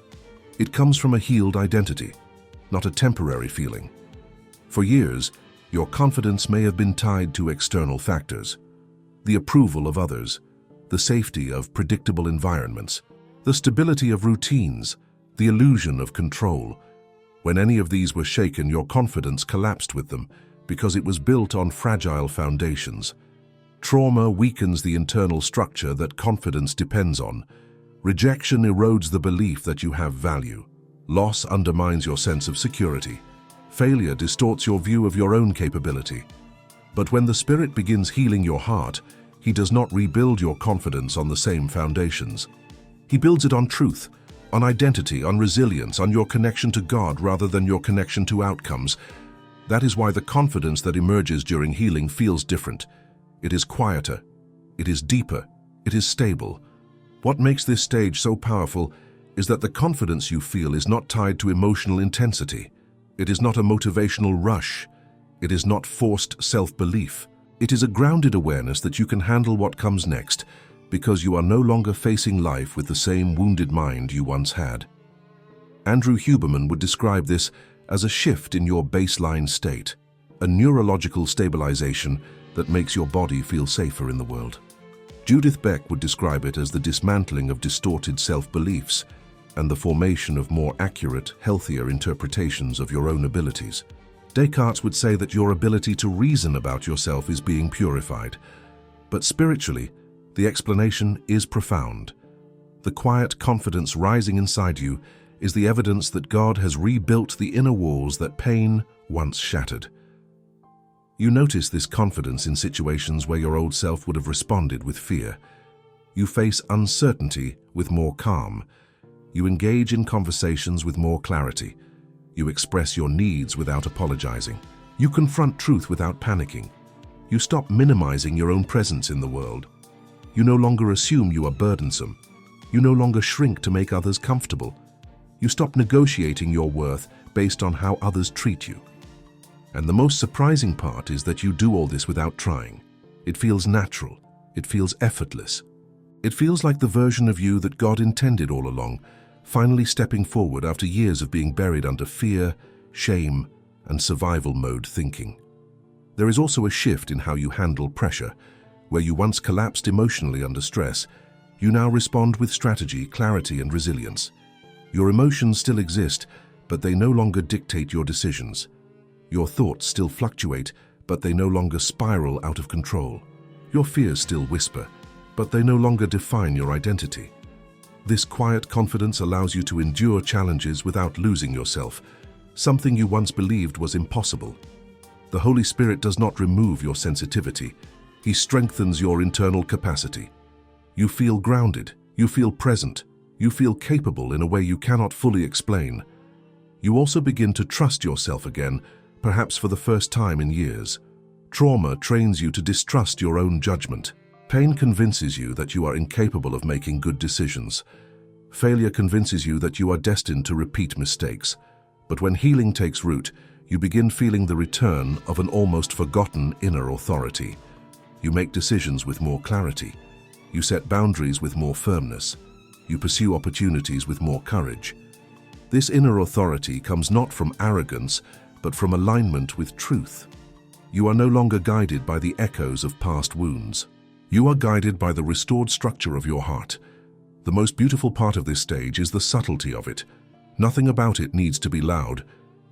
It comes from a healed identity, not a temporary feeling. For years, your confidence may have been tied to external factors: the approval of others, the safety of predictable environments, the stability of routines, the illusion of control. When any of these were shaken, your confidence collapsed with them because it was built on fragile foundations. Trauma weakens the internal structure that confidence depends on. Rejection erodes the belief that you have value. Loss undermines your sense of security. Failure distorts your view of your own capability. But when the Spirit begins healing your heart, He does not rebuild your confidence on the same foundations. He builds it on truth, on identity, on resilience, on your connection to God rather than your connection to outcomes. That is why the confidence that emerges during healing feels different. It is quieter, it is deeper, it is stable. What makes this stage so powerful is that the confidence you feel is not tied to emotional intensity. It is not a motivational rush. It is not forced self-belief. It is a grounded awareness that you can handle what comes next because you are no longer facing life with the same wounded mind you once had. Andrew Huberman would describe this as a shift in your baseline state, a neurological stabilization that makes your body feel safer in the world. Judith Beck would describe it as the dismantling of distorted self-beliefs and the formation of more accurate, healthier interpretations of your own abilities. Descartes would say that your ability to reason about yourself is being purified. But spiritually, the explanation is profound. The quiet confidence rising inside you is the evidence that God has rebuilt the inner walls that pain once shattered. You notice this confidence in situations where your old self would have responded with fear. You face uncertainty with more calm. You engage in conversations with more clarity. You express your needs without apologizing. You confront truth without panicking. You stop minimizing your own presence in the world. You no longer assume you are burdensome. You no longer shrink to make others comfortable. You stop negotiating your worth based on how others treat you. And the most surprising part is that you do all this without trying. It feels natural. It feels effortless. It feels like the version of you that God intended all along, finally stepping forward after years of being buried under fear, shame, and survival mode thinking. There is also a shift in how you handle pressure. Where you once collapsed emotionally under stress, you now respond with strategy, clarity, and resilience. Your emotions still exist, but they no longer dictate your decisions. Your thoughts still fluctuate, but they no longer spiral out of control. Your fears still whisper, but they no longer define your identity. This quiet confidence allows you to endure challenges without losing yourself, something you once believed was impossible. The Holy Spirit does not remove your sensitivity. He strengthens your internal capacity. You feel grounded, you feel present, you feel capable in a way you cannot fully explain. You also begin to trust yourself again, perhaps for the first time in years. Trauma trains you to distrust your own judgment. Pain convinces you that you are incapable of making good decisions. Failure convinces you that you are destined to repeat mistakes. But when healing takes root, you begin feeling the return of an almost forgotten inner authority. You make decisions with more clarity. You set boundaries with more firmness. You pursue opportunities with more courage. This inner authority comes not from arrogance, but from alignment with truth. You are no longer guided by the echoes of past wounds. You are guided by the restored structure of your heart. The most beautiful part of this stage is the subtlety of it. Nothing about it needs to be loud.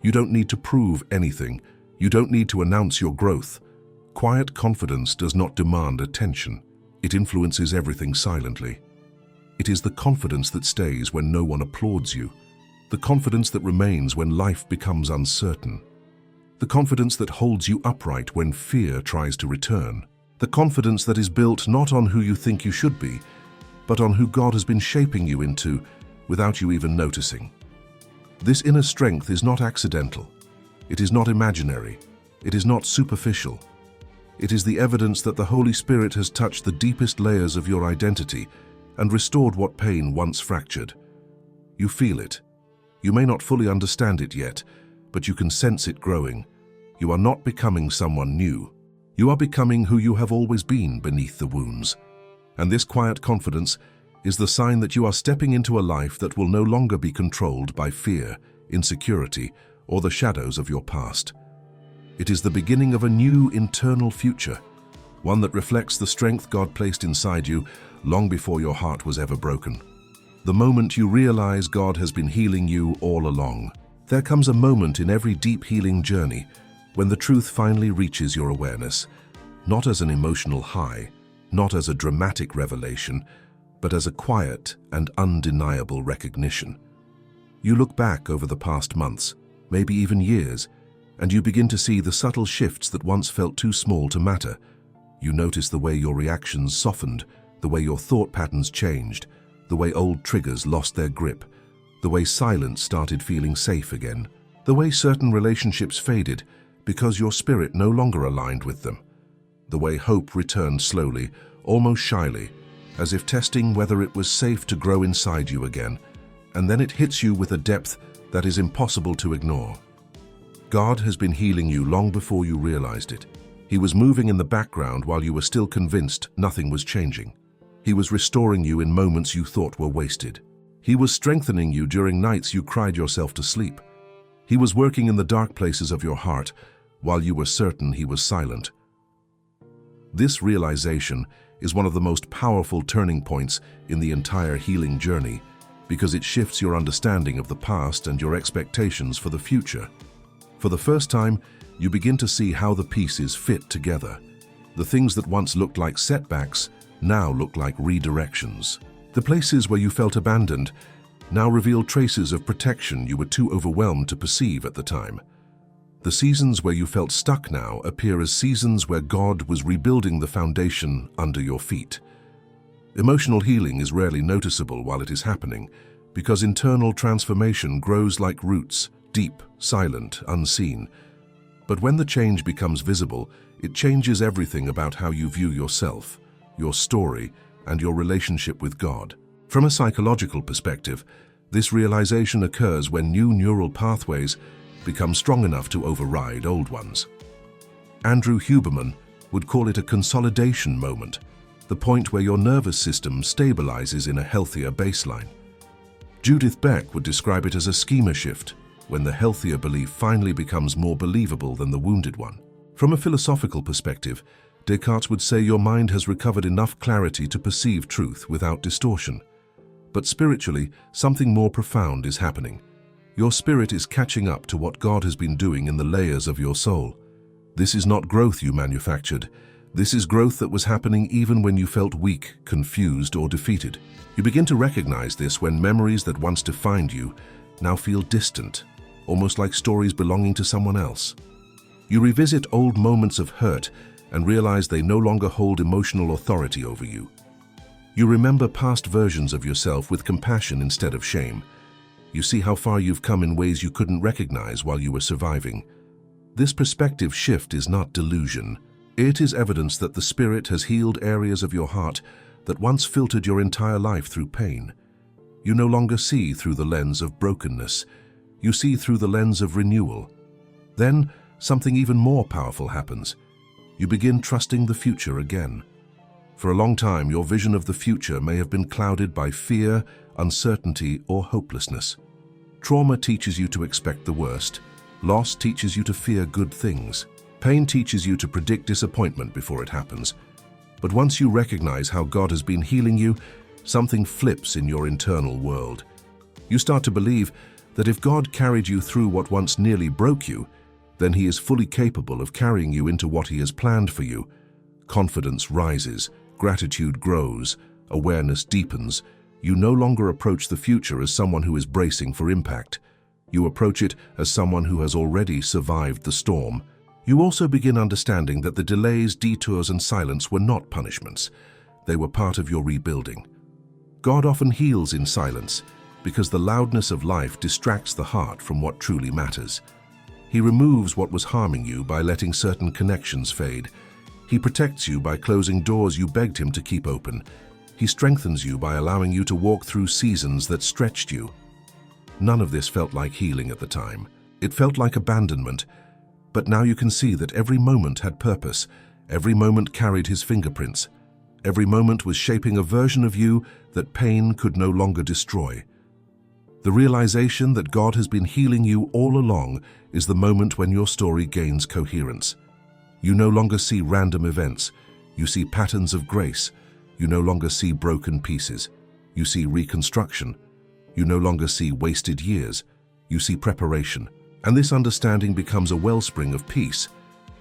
You don't need to prove anything. You don't need to announce your growth. Quiet confidence does not demand attention. It influences everything silently. It is the confidence that stays when no one applauds you. The confidence that remains when life becomes uncertain. The confidence that holds you upright when fear tries to return. The confidence that is built not on who you think you should be, but on who God has been shaping you into without you even noticing. This inner strength is not accidental. It is not imaginary. It is not superficial. It is the evidence that the Holy Spirit has touched the deepest layers of your identity and restored what pain once fractured. You feel it. You may not fully understand it yet, but you can sense it growing. You are not becoming someone new. You are becoming who you have always been beneath the wounds. And this quiet confidence is the sign that you are stepping into a life that will no longer be controlled by fear, insecurity, or the shadows of your past. It is the beginning of a new internal future, one that reflects the strength God placed inside you long before your heart was ever broken. The moment you realize God has been healing you all along, there comes a moment in every deep healing journey when the truth finally reaches your awareness, not as an emotional high, not as a dramatic revelation, but as a quiet and undeniable recognition. You look back over the past months, maybe even years, and you begin to see the subtle shifts that once felt too small to matter. You notice the way your reactions softened, the way your thought patterns changed, the way old triggers lost their grip, the way silence started feeling safe again, the way certain relationships faded because your spirit no longer aligned with them, the way hope returned slowly, almost shyly, as if testing whether it was safe to grow inside you again, and then it hits you with a depth that is impossible to ignore. God has been healing you long before you realized it. He was moving in the background while you were still convinced nothing was changing. He was restoring you in moments you thought were wasted. He was strengthening you during nights you cried yourself to sleep. He was working in the dark places of your heart while you were certain he was silent. This realization is one of the most powerful turning points in the entire healing journey because it shifts your understanding of the past and your expectations for the future. For the first time, you begin to see how the pieces fit together. The things that once looked like setbacks now look like redirections. The places where you felt abandoned now reveal traces of protection you were too overwhelmed to perceive at the time. The seasons where you felt stuck now appear as seasons where God was rebuilding the foundation under your feet. Emotional healing is rarely noticeable while it is happening because internal transformation grows like roots, deep, silent, unseen. But when the change becomes visible, it changes everything about how you view yourself, your story, and your relationship with God. From a psychological perspective, this realization occurs when new neural pathways become strong enough to override old ones. Andrew Huberman would call it a consolidation moment, the point where your nervous system stabilizes in a healthier baseline. Judith Beck would describe it as a schema shift, when the healthier belief finally becomes more believable than the wounded one. From a philosophical perspective, Descartes would say your mind has recovered enough clarity to perceive truth without distortion. But spiritually, something more profound is happening. Your spirit is catching up to what God has been doing in the layers of your soul. This is not growth you manufactured. This is growth that was happening even when you felt weak, confused, or defeated. You begin to recognize this when memories that once defined you now feel distant, almost like stories belonging to someone else. You revisit old moments of hurt and realize they no longer hold emotional authority over you. You remember past versions of yourself with compassion instead of shame. You see how far you've come in ways you couldn't recognize while you were surviving. This perspective shift is not delusion. It is evidence that the Spirit has healed areas of your heart that once filtered your entire life through pain. You no longer see through the lens of brokenness. You see through the lens of renewal. Then, something even more powerful happens. You begin trusting the future again. For a long time, your vision of the future may have been clouded by fear, uncertainty, or hopelessness. Trauma teaches you to expect the worst. Loss teaches you to fear good things. Pain teaches you to predict disappointment before it happens. But once you recognize how God has been healing you, Something flips in your internal world. You start to believe that if God carried you through what once nearly broke you, then He is fully capable of carrying you into what He has planned for you. Confidence rises, gratitude grows, awareness deepens. You no longer approach the future as someone who is bracing for impact. You approach it as someone who has already survived the storm. You also begin understanding that the delays, detours, and silence were not punishments. They were part of your rebuilding. God often heals in silence because the loudness of life distracts the heart from what truly matters. He removes what was harming you by letting certain connections fade. He protects you by closing doors you begged Him to keep open. He strengthens you by allowing you to walk through seasons that stretched you. None of this felt like healing at the time. It felt like abandonment. But now you can see that every moment had purpose. Every moment carried His fingerprints. Every moment was shaping a version of you that pain could no longer destroy. The realization that God has been healing you all along is the moment when your story gains coherence. You no longer see random events. You see patterns of grace. You no longer see broken pieces. You see reconstruction. You no longer see wasted years. You see preparation. And this understanding becomes a wellspring of peace.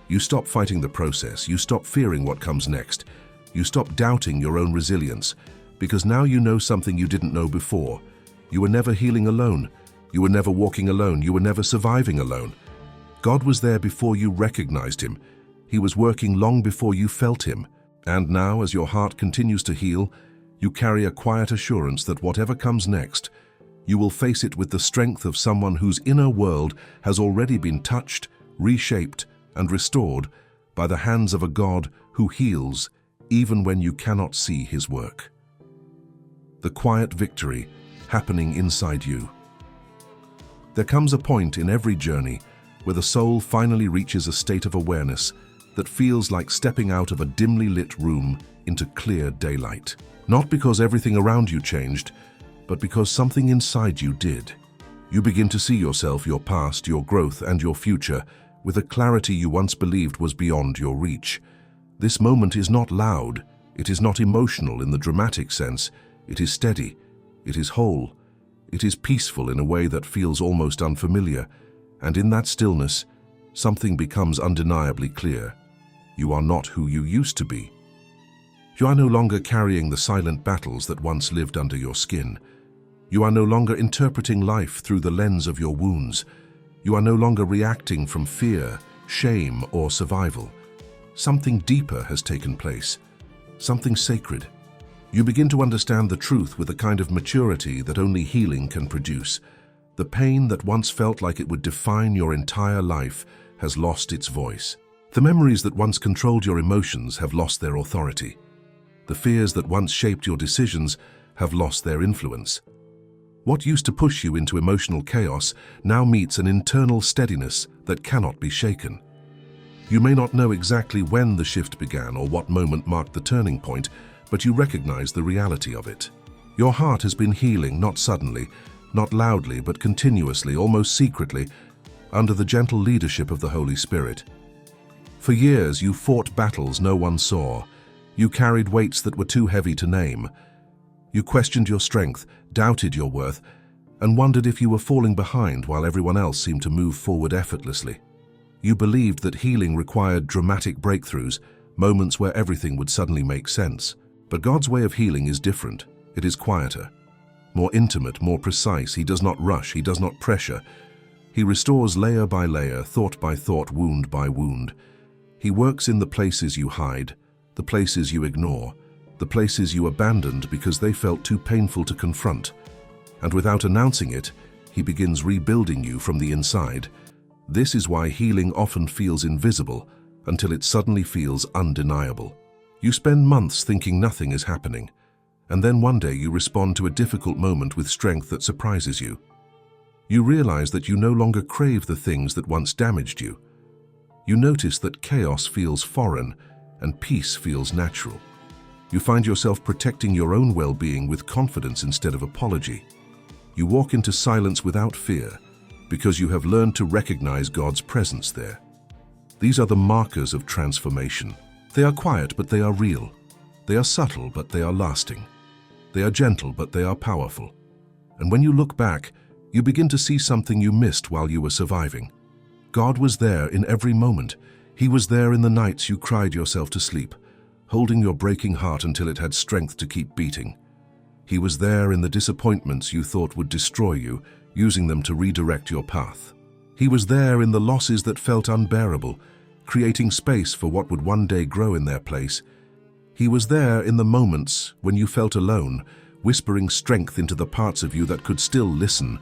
You stop fighting the process. You stop fearing what comes next. You stop doubting your own resilience, because now you know something you didn't know before. You were never healing alone. You were never walking alone. You were never surviving alone. God was there before you recognized Him. He was working long before you felt Him. And now, as your heart continues to heal, you carry a quiet assurance that whatever comes next, you will face it with the strength of someone whose inner world has already been touched, reshaped, and restored by the hands of a God who heals even when you cannot see His work. The quiet victory happening inside you. There comes a point in every journey where the soul finally reaches a state of awareness that feels like stepping out of a dimly lit room into clear daylight. Not because everything around you changed, but because something inside you did. You begin to see yourself, your past, your growth, and your future with a clarity you once believed was beyond your reach. This moment is not loud, it is not emotional in the dramatic sense, it is steady, it is whole, it is peaceful in a way that feels almost unfamiliar, and in that stillness, something becomes undeniably clear. You are not who you used to be. You are no longer carrying the silent battles that once lived under your skin. You are no longer interpreting life through the lens of your wounds. You are no longer reacting from fear, shame, or survival. Something deeper has taken place, something sacred. You begin to understand the truth with a kind of maturity that only healing can produce. The pain that once felt like it would define your entire life has lost its voice. The memories that once controlled your emotions have lost their authority. The fears that once shaped your decisions have lost their influence. What used to push you into emotional chaos now meets an internal steadiness that cannot be shaken. You may not know exactly when the shift began or what moment marked the turning point, but you recognize the reality of it. Your heart has been healing, not suddenly, not loudly, but continuously, almost secretly, under the gentle leadership of the Holy Spirit. For years, you fought battles no one saw. You carried weights that were too heavy to name. You questioned your strength, doubted your worth, and wondered if you were falling behind while everyone else seemed to move forward effortlessly. You believed that healing required dramatic breakthroughs, moments where everything would suddenly make sense. But God's way of healing is different. It is quieter, more intimate, more precise. He does not rush, He does not pressure. He restores layer by layer, thought by thought, wound by wound. He works in the places you hide, the places you ignore, the places you abandoned because they felt too painful to confront. And without announcing it, He begins rebuilding you from the inside. This is why healing often feels invisible until it suddenly feels undeniable. You spend months thinking nothing is happening, and then one day you respond to a difficult moment with strength that surprises you. You realize that you no longer crave the things that once damaged you. You notice that chaos feels foreign and peace feels natural. You find yourself protecting your own well-being with confidence instead of apology. You walk into silence without fear because you have learned to recognize God's presence there. These are the markers of transformation. They are quiet, but they are real. They are subtle, but they are lasting. They are gentle, but they are powerful. And when you look back, you begin to see something you missed while you were surviving. God was there in every moment. He was there in the nights you cried yourself to sleep, holding your breaking heart until it had strength to keep beating. He was there in the disappointments you thought would destroy you, using them to redirect your path. He was there in the losses that felt unbearable, creating space for what would one day grow in their place. He was there in the moments when you felt alone, whispering strength into the parts of you that could still listen.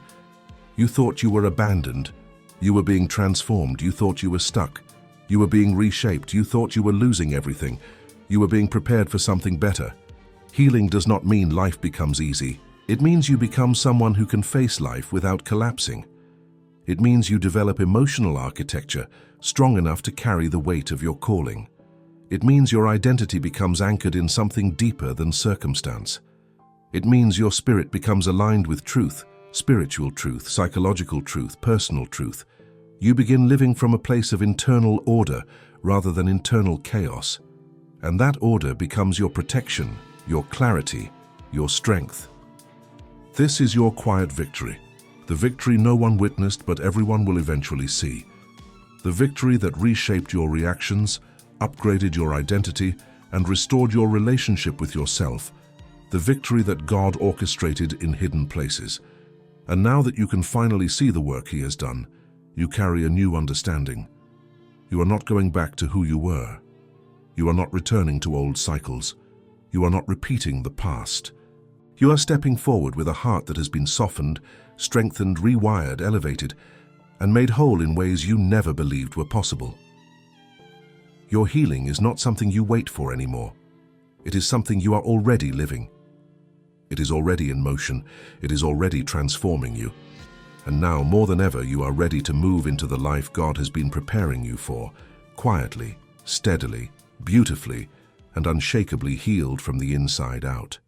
You thought you were abandoned. You were being transformed. You thought you were stuck. You were being reshaped. You thought you were losing everything. You were being prepared for something better. Healing does not mean life becomes easy. It means you become someone who can face life without collapsing. It means you develop emotional architecture strong enough to carry the weight of your calling. It means your identity becomes anchored in something deeper than circumstance. It means your spirit becomes aligned with truth, spiritual truth, psychological truth, personal truth. You begin living from a place of internal order rather than internal chaos. And that order becomes your protection, your clarity, your strength. This is your quiet victory. The victory no one witnessed but everyone will eventually see. The victory that reshaped your reactions, upgraded your identity, and restored your relationship with yourself. The victory that God orchestrated in hidden places. And now that you can finally see the work He has done, you carry a new understanding. You are not going back to who you were. You are not returning to old cycles. You are not repeating the past. You are stepping forward with a heart that has been softened, strengthened, rewired, elevated, and made whole in ways you never believed were possible. Your healing is not something you wait for anymore. It is something you are already living. It is already in motion. It is already transforming you. And now, more than ever, you are ready to move into the life God has been preparing you for, quietly, steadily, beautifully, and unshakably healed from the inside out.